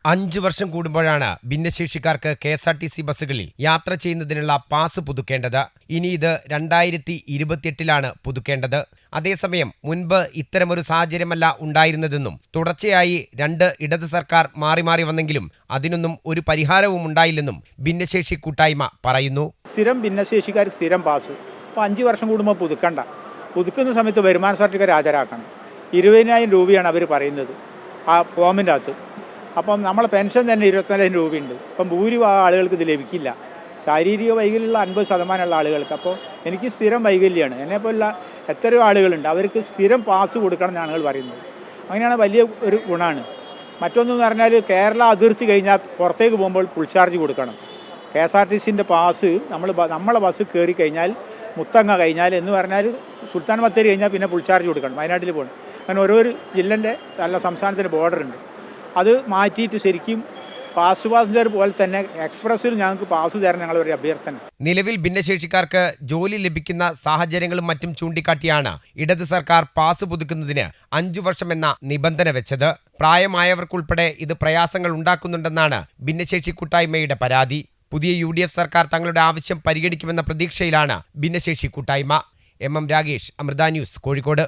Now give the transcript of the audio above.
5 വർഷം കൂടുമ്പോഴാണ് ഭിന്നശേഷിക്കാർക്ക് KSRTC ബസ്സുകളിൽ യാത്ര ചെയ്യുന്നതിനുള്ള പാസ് പുതുക്കേണ്ടത്. ഇനി ഇത് 2028 പുതുക്കേണ്ടത്. അതേസമയം മുൻപ് ഇത്തരമൊരു സാഹചര്യമല്ല ഉണ്ടായിരുന്നതെന്നും തുടർച്ചയായി 2 ഇടത് സർക്കാർ മാറി മാറി വന്നെങ്കിലും അതിനൊന്നും ഒരു പരിഹാരവും ഉണ്ടായില്ലെന്നും ഭിന്നശേഷി കൂട്ടായ്മ പറയുന്നു. സ്ഥിരം ഭിന്നശേഷിക്കാർക്ക് സ്ഥിരം പാസ് ഇപ്പോൾ 5 വർഷം കൂടുമ്പോൾ പുതുക്കുന്ന സമയത്ത് വരുമാന സർട്ടിഫിക്കറ്റ് ഹാജരാക്കണം. 20,000 രൂപയാണ് അവർ പറയുന്നത് ആ ഫോമിൻ്റെ അകത്ത്. അപ്പം നമ്മളെ പെൻഷൻ തന്നെ 24,000 രൂപയുണ്ട്. അപ്പം ഭൂരിഭാഗം ആളുകൾക്ക് ഇത് ലഭിക്കില്ല. ശാരീരിക വൈകല്യമുള്ള 50% ആളുകൾക്ക്. അപ്പോൾ എനിക്ക് സ്ഥിരം വൈകല്യമാണ്. എന്നെപ്പോലുള്ള എത്രയോ ആളുകളുണ്ട്, അവർക്ക് സ്ഥിരം പാസ് കൊടുക്കണം എന്നാണ് ഞങ്ങൾ പറയുന്നത്. അങ്ങനെയാണ് വലിയ ഒരു ഗുണമാണ്. മറ്റൊന്നെന്ന് പറഞ്ഞാൽ കേരള അതിർത്തി കഴിഞ്ഞാൽ പുറത്തേക്ക് പോകുമ്പോൾ ഫുൾ ചാർജ് കൊടുക്കണം. KSRTCൻ്റെ പാസ് നമ്മളെ ബസ് കയറി കഴിഞ്ഞാൽ മുത്തങ്ങ കഴിഞ്ഞാൽ എന്ന് പറഞ്ഞാൽ സുൽത്താൻ ബത്തേരി കഴിഞ്ഞാൽ പിന്നെ ഫുൾ ചാർജ് കൊടുക്കണം. വയനാട്ടിൽ പോകണം. അങ്ങനെ ഓരോ ജില്ലൻ്റെ നല്ല സംസ്ഥാനത്തിൻ്റെ ബോർഡറുണ്ട്. അത് മാറ്റിയിട്ട് ശരിക്കും പാസഞ്ചർ പോലെ തന്നെ എക്സ്പ്രസ്സിൽ ഞങ്ങൾക്ക് പാസ് തരാൻ ഞങ്ങളൊരു അഭ്യർത്ഥന. നിലവിൽ ഭിന്നശേഷിക്കാർക്ക് ജോലി ലഭിക്കുന്ന സാഹചര്യങ്ങളും മറ്റും ചൂണ്ടിക്കാട്ടിയാണ് ഇടത് സർക്കാർ പാസ് പുതുക്കുന്നതിന് 5 വർഷമെന്ന നിബന്ധന വെച്ചത്. പ്രായമായവർക്കുൾപ്പെടെ ഇത് പ്രയാസങ്ങൾ ഉണ്ടാക്കുന്നുണ്ടെന്നാണ് ഭിന്നശേഷി കൂട്ടായ്മയുടെ പരാതി. പുതിയ UDF സർക്കാർ തങ്ങളുടെ ആവശ്യം പരിഗണിക്കുമെന്ന പ്രതീക്ഷയിലാണ് ഭിന്നശേഷി കൂട്ടായ്മ. MM Ragesh, Amrita news, Kozhikode.